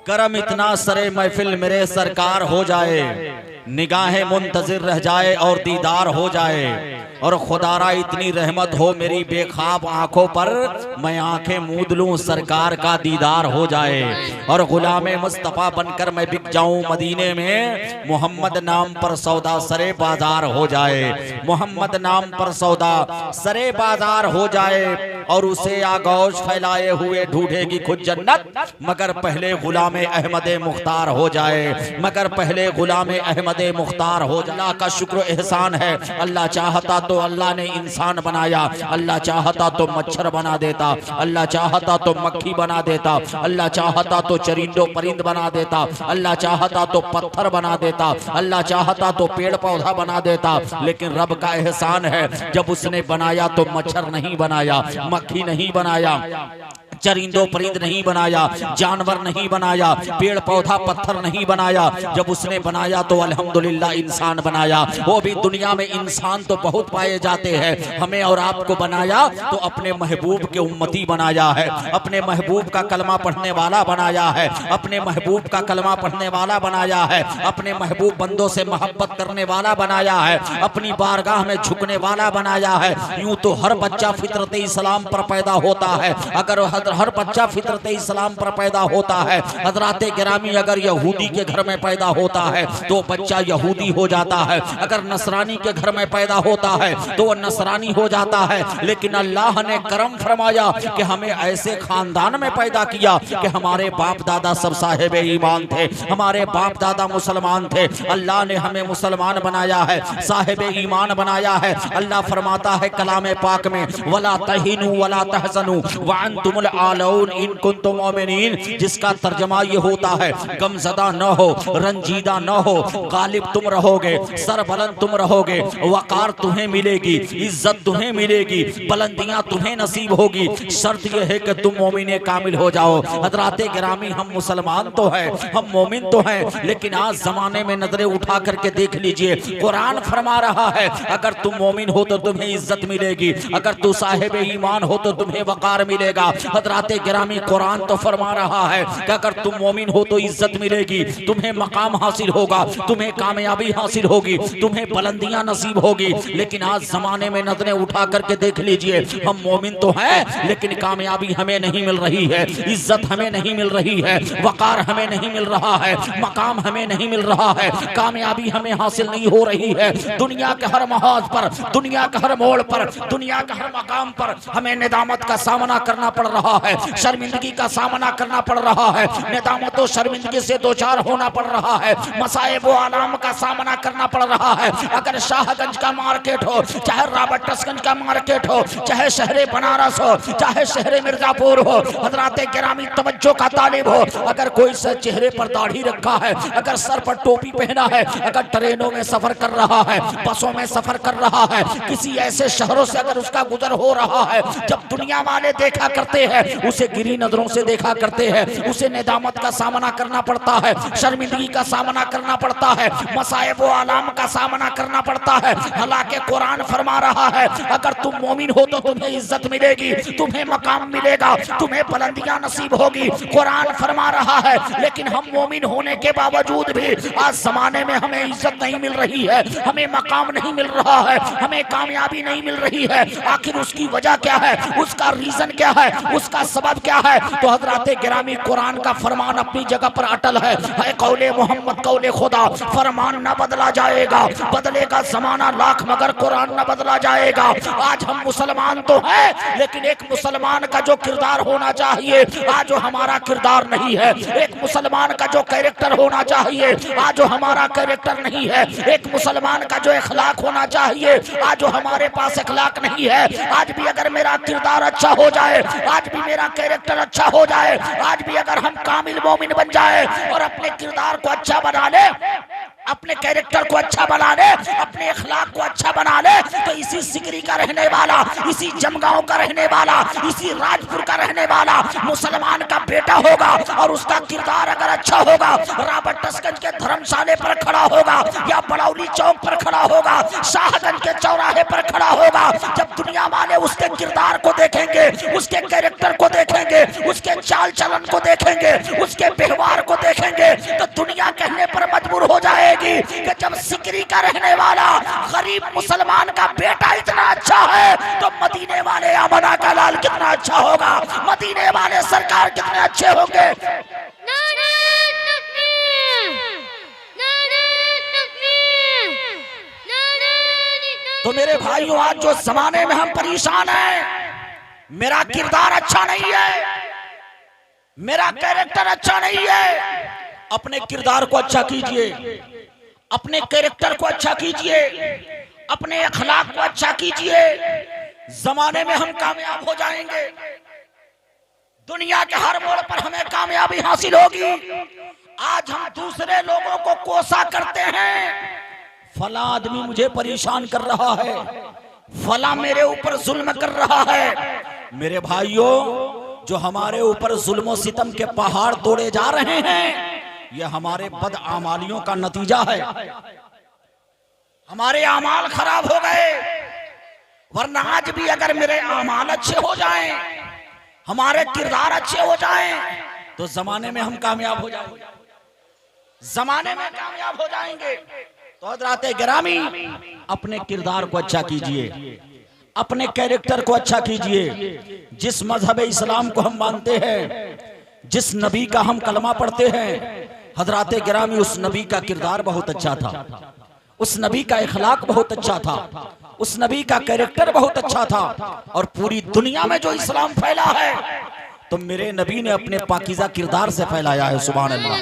करम इतना सरे महफिल मेरे सरकार हो जाए, निगाहें मुंतजिर रह जाए और दीदार हो जाए, और खुदारा इतनी रहमत हो मेरी बेखाब आंखों पर, मैं आंखें मूंद लूं सरकार का दीदार हो जाए, और गुलामे मुस्तफ़ा बनकर मैं बिक जाऊं मदीने में, मोहम्मद नाम पर सौदा सरे बाजार हो जाए, मोहम्मद नाम पर सौदा सरे बाजार हो जाए, और उसे आगोश फैलाए हुए ढूंढेगी खुद जन्नत, मगर पहले गुलामे अहमदे मुख्तार हो जाए, मगर पहले गुलामे अहमदे मुख्तार हो जाए। अल्लाह का शुक्र एहसान है, अल्लाह चाहता तो अल्लाह ने इंसान बनाया, अल्लाह चाहता तो मच्छर बना देता, अल्लाह चाहता तो मक्खी बना देता, अल्लाह चाहता तो चरिंदो परिंद बना देता, अल्लाह चाहता तो पत्थर बना देता, अल्लाह चाहता तो पेड़ पौधा बना देता, लेकिन रब का एहसान है जब उसने बनाया तो मच्छर नहीं बनाया, मक्खी नहीं बनाया, चरिंदो परिंद नहीं बनाया, जानवर नहीं बनाया, पेड़ पौधा पत्थर नहीं बनाया, जब उसने बनाया तो अल्हम्दुलिल्लाह इंसान बनाया। वो भी दुनिया में इंसान तो बहुत पाए जाते हैं, हमें और आपको बनाया तो अपने महबूब के उम्मती बनाया है, अपने महबूब का कलमा पढ़ने वाला बनाया है, अपने महबूब का कलमा पढ़ने वाला बनाया है, अपने महबूब बंदों से मोहब्बत करने वाला बनाया है, अपनी बारगाह में झुकने वाला बनाया है। यूं तो हर बच्चा फितरत इस्लाम पर पैदा होता है, अगर हर बच्चा फितरत इस्लाम पर पैदा होता है, हजरात गिरामी अगर यहूदी के घर में पैदा होता है तो बच्चा यहूदी हो जाता है, अगर नसरानी के घर में पैदा होता है तो वह नसरानी हो जाता है। लेकिन अल्लाह ने करम फरमाया कि हमें ऐसे खानदान में पैदा किया कि हमारे बाप दादा सब साहिब ईमान थे, हमारे बाप दादा मुसलमान थे, अल्लाह ने हमें मुसलमान बनाया है, साहिब ईमान बनाया है। अल्लाह फरमाता है कलाम पाक में, वला तहिनु वला तहज़नु व अंतुमुल आलऊन इन कुंतुम मोमिनीन, जिसका तर्जमा ये होता है गमज़दा न हो, रंजीदा न हो, गालिब तुम रहोगे, सरबलंद तुम रहोगे, वकार तुम्हें मिलेगी, इज्जत तुम्हें मिलेगी, बुलंदियां तुम्हें नसीब होगी, शर्त यह है कि तुम मोमिने कामिल हो जाओ। हज़राते गिरामी हम मुसलमान तो हैं, हम मोमिन तो हैं, लेकिन आज जमाने में नजरें उठा करके देख लीजिए, कुरान फरमा रहा है अगर तुम मोमिन हो तो तुम्हें इज्जत मिलेगी, अगर तू साहिब ईमान हो तो तुम्हें वकार मिलेगा। हज़राते गिरामी कुरान तो फरमा रहा है कि अगर तुम मोमिन हो तो इज्जत मिलेगी, तुम्हें मकाम हासिल होगा, तुम्हें कामयाबी हासिल होगी, तुम्हें बुलंदियां नसीब होगी। लेकिन आज जमाने में नजरें उठा करके देख लीजिए, हम मोमिन तो हैं लेकिन कामयाबी हमें नहीं मिल रही है, इज्जत हमें नहीं मिल रही है, वकार हमें नहीं मिल रहा है, मकाम हमें नहीं मिल रहा है, कामयाबी हमें हासिल नहीं हो रही है। दुनिया के हर महाज पर, दुनिया के हर मोड़ पर, दुनिया के हर मकाम पर हमें निदामत का सामना करना पड़ रहा है, शर्मिंदगी का सामना करना पड़ रहा है, निदामत और शर्मिंदगी से दो चार होना पड़ रहा है, मसाइब व आलाम का सामना करना पड़ रहा है। अगर शाहगंज का मार्केट हो, चाहे रॉबर्टसगंज का मार्केट हो, चाहे शहर बनारस हो, चाहे शहर मिर्जापुर हो, हज़राते गिरामी तवज्जो का तालिब हो, अगर कोई सर चेहरे पर दाढ़ी रखा है, अगर सर पर टोपी पहना है, अगर ट्रेनों में सफर कर रहा है, बसों में सफर कर रहा है, किसी ऐसे शहरों से अगर उसका गुजर हो रहा है जब दुनिया वाले देखा करते हैं, उसे गिरी नजरों से देखा करते हैं, उसे निदामत का सामना करना पड़ता है, शर्मिंदगी का सामना करना पड़ता है, मसाइब व आलाम का सामना करना पड़ता है। हालांकि कुरान फरमा रहा है अगर तुम मोमिन हो तो तुम्हें इज्जत मिलेगी, तुम्हें मकाम मिलेगा, तुम्हें बुलंदियां नसीब होगी, कुरान फरमा रहा है। लेकिन हम मोमिन होने के बावजूद भी आज जमाने में हमें इज्जत नहीं मिल रही है, हमें मकाम नहीं मिल रहा है, हमें कामयाबी नहीं मिल रही है। आखिर उसकी वजह क्या है, उसका रीजन क्या है, उसका सबब क्या है? तो हज़राते गिरामी कुरान का फरमान अपनी जगह पर अटल है कौले मोहम्मद कौले खुदा, फरमान न बदला जाएगा, बदलेगा जमाना लाख मगर कुरान न बदला जाएगा। आज हम मुसलमान तो हैं लेकिन एक मुसलमान का जो किरदार होना चाहिए आज जो हमारा किरदार नहीं है, एक मुसलमान का जो कैरेक्टर होना चाहिए आज जो हमारा कैरेक्टर नहीं है, एक मुसलमान का जो इखलाक होना चाहिए आज जो हमारे पास इखलाक नहीं है। आज भी अगर मेरा किरदार अच्छा हो जाए, आज भी मेरा कैरेक्टर अच्छा हो जाए, आज भी अगर हम कामिल मोमिन बन जाए और अपने किरदार को अच्छा बना ले, अपने कैरेक्टर को अच्छा बना ले, अपने अखलाक को अच्छा बना ले, तो इसी सिकरी का रहने वाला, इसी जमगांव का रहने वाला, इसी राजपुर का रहने वाला मुसलमान का बेटा होगा। और उसका किरदार अगर अच्छा होगा, रॉबर्टसगंज के धर्मशाले पर खड़ा होगा या बड़ौली चौक पर खड़ा होगा, शाहगंज के चौराहे पर खड़ा होगा, जब दुनिया वाले उसके किरदार को देख देखेंगे, उसके कैरेक्टर को देखेंगे, उसके चाल चलन को देखेंगे, उसके व्यवहार को देखेंगे, तो दुनिया कहने पर मजबूर हो जाएगी कि जब सिकरी का रहने वाला गरीब मुसलमान का बेटा इतना अच्छा है तो मदीने वाले आमना का लाल कितना अच्छा होगा, मदीने वाले सरकार कितने अच्छे होंगे। तो मेरे भाइयों, आज जो जमाने में हम परेशान हैं, मेरा किरदार अच्छा नहीं है, मेरा कैरेक्टर अच्छा नहीं है। अपने किरदार को अच्छा कीजिए, अपने कैरेक्टर को अच्छा कीजिए, अपने अखलाक को अच्छा कीजिए, जमाने में हम कामयाब हो जाएंगे। दुनिया के हर मोड़ पर हमें कामयाबी हासिल होगी। आज हम दूसरे लोगों को कोसा करते हैं, फला आदमी मुझे परेशान कर रहा है, फला मेरे ऊपर जुल्म कर रहा है। मेरे भाइयों, जो हमारे ऊपर जुल्म सितम के पहाड़ तोड़े जा रहे हैं, यह हमारे बदआमालियों का नतीजा है। हमारे आमाल खराब हो गए, वरना आज भी अगर मेरे आमाल अच्छे हो जाएं, हमारे किरदार अच्छे हो जाएं, तो जमाने में हम कामयाब हो जाएंगे, जमाने में कामयाब हो जाएंगे। तो हज़रात गिरामी, अपने किरदार को अच्छा कीजिए, अपने कैरेक्टर को अच्छा कीजिए। जिस मजहब इस्लाम को हम मानते हैं, जिस नबी का हम कलमा पढ़ते हैं, हज़रात गिरामी, उस नबी का किरदार बहुत अच्छा था, उस नबी का इखलाक बहुत अच्छा था, उस नबी का कैरेक्टर बहुत अच्छा था। और पूरी दुनिया में जो इस्लाम फैला है, तो मेरे नबी ने अपने पाकीज़ा किरदार से फैलाया है। सुभान अल्लाह।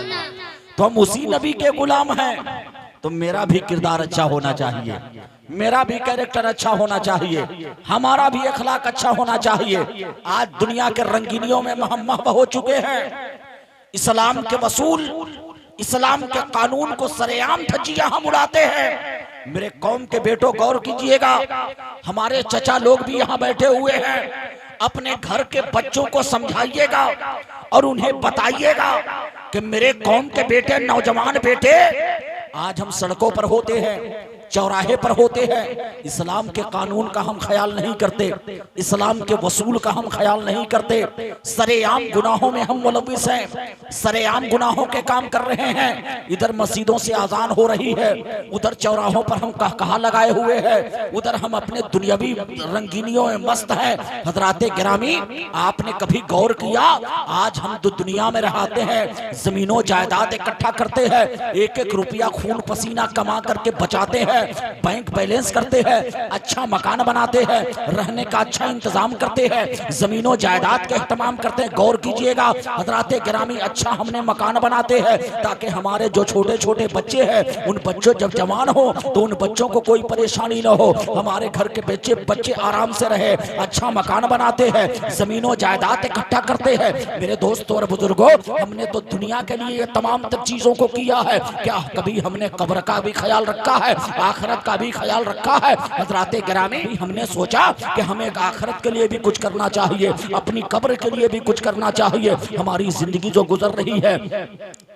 तो हम उसी नबी के गुलाम हैं। तो मेरा भी किरदार अच्छा होना चाहिए, मेरा भी कैरेक्टर अच्छा होना चाहिए, हमारा भी अखलाक अच्छा होना चाहिए। आज दुनिया के रंगीनियों में हम महव हो चुके हैं। इस्लाम के वसूल, इस्लाम के कानून को सरेआम धज्जियां हम उड़ाते हैं। मेरे कौम के बेटों, गौर कीजिएगा, हमारे चचा लोग भी यहाँ बैठे हुए हैं। अपने घर के बच्चों को समझाइएगा और उन्हें बताइएगा कि मेरे कौम के बेटे, नौजवान बेटे, आज हम सड़कों पर होते हैं, चौराहे पर होते हैं, इस्लाम के कानून का हम ख्याल नहीं करते, इस्लाम के वसूल का हम ख्याल नहीं करते। सरेआम गुनाहों में हम मुलविस हैं, सरेआम गुनाहों के काम कर रहे हैं। इधर मस्जिदों से अजान हो रही है, उधर चौराहों पर हम कहा लगाए हुए हैं, उधर हम अपने दुनियावी रंगीनियों में मस्त हैं। हजरात गिरामी, आपने कभी गौर किया, आज हम दुनिया में रहते हैं, जमीनों जायदाद इकट्ठा करते हैं, एक एक रुपया खून पसीना कमा करके बचाते हैं, बैंक बैलेंस करते हैं, अच्छा मकान बनाते हैं, रहने का अच्छा इंतजाम करते हैं, जमीनों जायदाद का इस्तेमाल करते हैं। गौर कीजिएगा हजरात गिरामी, अच्छा हमने मकान बनाते हैं ताकि हमारे जो छोटे छोटे बच्चे हैं, उन बच्चों जब जवान हो तो उन बच्चों को कोई परेशानी न हो, हमारे घर के बच्चे आराम से रहे। अच्छा मकान बनाते हैं, जमीनों जायदाद इकट्ठा करते हैं। मेरे दोस्तों और बुजुर्गों, हमने तो दुनिया के लिए तमाम चीजों को किया है, क्या कभी हमने कब्र का भी ख्याल रखा है, आखिरत का भी ख्याल रखा है? हज़रात गिरामी, हमने सोचा कि हमें आखिरत के लिए भी कुछ करना चाहिए, अपनी कब्र के लिए भी कुछ करना चाहिए। हमारी जिंदगी जो गुजर रही है,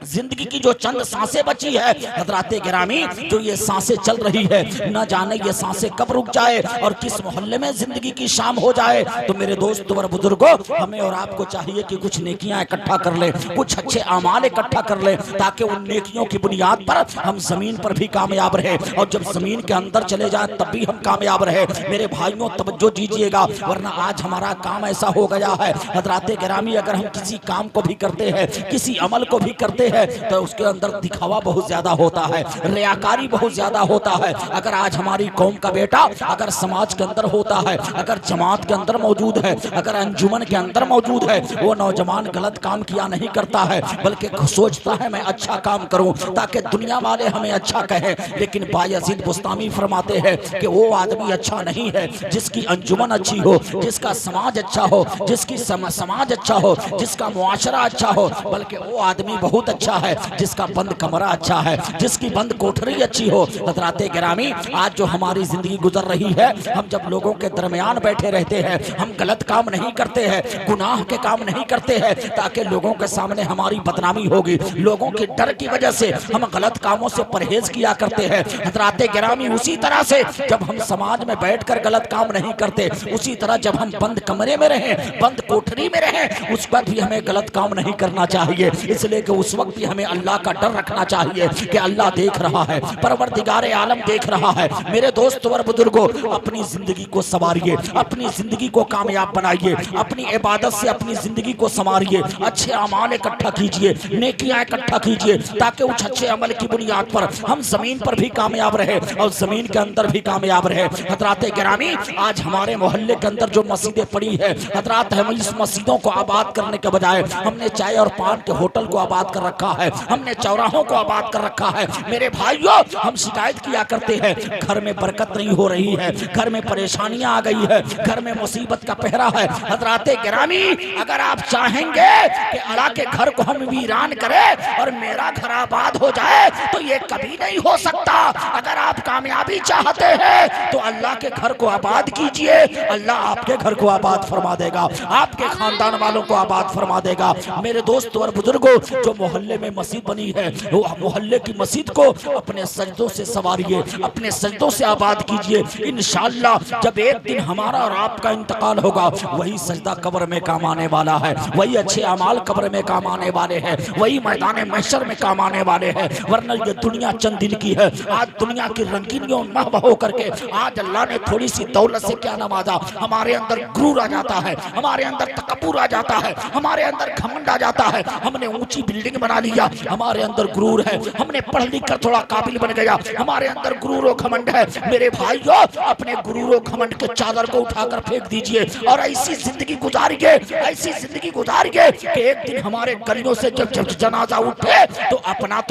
जिंदगी की जो चंद सांसें बची है हज़रात गिरामी, जो ये सांसें चल रही है, न जाने ये सांसें कब रुक जाए और किस मोहल्ले में जिंदगी की शाम हो जाए। तो मेरे दोस्तों और बुजुर्गों, हमें और आपको चाहिए कि कुछ नेकियां इकट्ठा कर ले, कुछ अच्छे अमाल इकट्ठा कर ले, ताकि उन नेकियों की बुनियाद पर हम जमीन पर भी कामयाब रहे और जब जमीन के अंदर चले जाए तब भी हम कामयाब रहे। मेरे भाइयों, तवज्जो दीजिएगा, वरना आज हमारा काम ऐसा हो गया है हज़रात गिरामी, अगर हम किसी काम को भी करते हैं, किसी अमल को भी करते हैं, तो उसके अंदर दिखावा बहुत ज्यादा होता है, रियाकारी बहुत ज्यादा होता है। अगर आज हमारी कौम का बेटा अगर समाज के अंदर होता है, अगर जमात के अंदर मौजूद है, अगर अंजुमन के अंदर मौजूद है, वो नौजवान गलत काम किया नहीं करता है, बल्कि सोचता है मैं अच्छा काम करूं ताकि दुनिया वाले हमें अच्छा कहें। लेकिन बायजीद बुस्तामी फरमाते हैं कि वो आदमी अच्छा नहीं है जिसकी अंजुमन अच्छी हो, जिसका समाज अच्छा हो, जिसकी समाज अच्छा हो, जिसका मुआशरा अच्छा हो, बल्कि वो आदमी बहुत अच्छा अच्छा है, जिसका बंद कमरा अच्छा है, जिसकी बंद कोठरी अच्छी हो। हज़रात गिरामी, आज जो हमारी जिंदगी गुजर रही है, हम जब लोगों के दरमियान बैठे रहते हैं, हम गलत काम नहीं करते हैं, गुनाह के काम नहीं करते हैं, ताकि लोगों के सामने हमारी बदनामी होगी, लोगों के डर की वजह से हम गलत कामों से परहेज किया करते हैं। हज़रात गिरामी, उसी तरह से जब हम समाज में बैठकर गलत काम नहीं करते, उसी तरह जब हम बंद कमरे में रहें, बंद कोठरी में रहें, उस पर भी हमें गलत काम नहीं करना चाहिए। इसलिए कि उस वक्त भी हमें अल्लाह का डर रखना चाहिए कि अल्लाह देख रहा है, परवरदिगार आलम देख रहा है। मेरे दोस्त और बुजुर्गों, अपनी जिंदगी को संवारिए, अपनी जिंदगी को कामयाब बनाइए, अपनी इबादत से अपनी जिंदगी को संवारिए, अच्छे अमाल इकट्ठा कीजिए, नेकियां इकट्ठा कीजिए, ताकि उस अच्छे अमल की बुनियाद पर हम जमीन पर भी कामयाब रहे और जमीन के अंदर भी कामयाब रहे। हज़रात गिरामी, आज हमारे मोहल्ले के अंदर जो मस्जिदें पड़ी है, हज़रात, हम इस मस्जिदों को आबाद करने के बजाय हमने चाय और पान के होटल को आबाद कर रखा है, हमने चौराहों को आबाद कर रखा है। मेरे भाइयों, हम शिकायत किया करते हैं, घर में बरकत नहीं हो रही है, घर में परेशानियां आ गई है, घर में मुसीबत का पहरा है। हज़रात गिरामी, अगर आप चाहेंगे कि अल्लाह के घर को हम वीरान करें और मेरा घर आबाद हो जाए, तो ये कभी नहीं हो सकता। अगर आप कामयाबी चाहते हैं तो अल्लाह के घर को आबाद कीजिए, अल्लाह आपके घर को आबाद फरमा देगा, आपके खानदान वालों को आबाद फरमा देगा। मेरे दोस्तों और बुजुर्गों, जो मोहल्ले में मस्जिद बनी है, वो मोहल्ले की मस्जिद को अपने सजदों से संवारिए, अपने सजदों से आबाद कीजिए। इंशाअल्लाह जब एक दिन हमारा और आपका इंतकाल होगा, वही सजदा कब्र में काम आने वाला है, वही अच्छे अमाल कब्र में काम आने वाले हैं, वही मैदान महशर में काम आने वाले हैं। वरना ये दुनिया चंद दिन की है। आज दुनिया की रंगीनियों महव हो करके आज अल्लाह ने थोड़ी सी दौलत से क्या नवाजा, हमारे अंदर गुरूर आ जाता है, हमारे अंदर तकब्बुर आ जाता है, हमारे अंदर घमंड आ जाता है। हमने ऊंची बिल्डिंग बना लिया, हमारे अंदर गुरूर है, हमने पढ़ लिख कर थोड़ा काबिल बन गया, हमारे अंदर गुरूर और घमंड है। मेरे भाइयों, अपने गुरूर और घमंड के चादर को उठाकर फेंक दीजिए और ऐसी जिंदगी गुजारिए, ऐसी जिंदगी गुजारिए कि एक दिन हमारे गलियों से जब जब जनाजा उठे तो अपना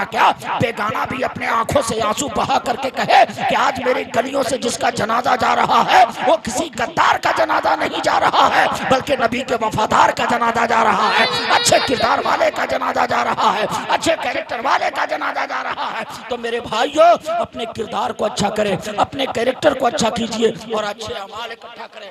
क्या, बेगाना भी अपने आंखों से आंसू बहा करके कहे कि आज मेरे गलियों से जिसका जनाजा जा रहा है, वो किसी गद्दार का जनाजा नहीं जा रहा है, बल्कि नबी के वफादार का जनाजा जा रहा है, अच्छे किरदार वाले का जनाजा जा रहा है, अच्छे कैरेक्टर वाले का जनाजा जा रहा है। तो मेरे भाइयों, अपने किरदार को अच्छा करें, अपने कैरेक्टर को अच्छा कीजिए और अच्छे अमाल इकट्ठा करें।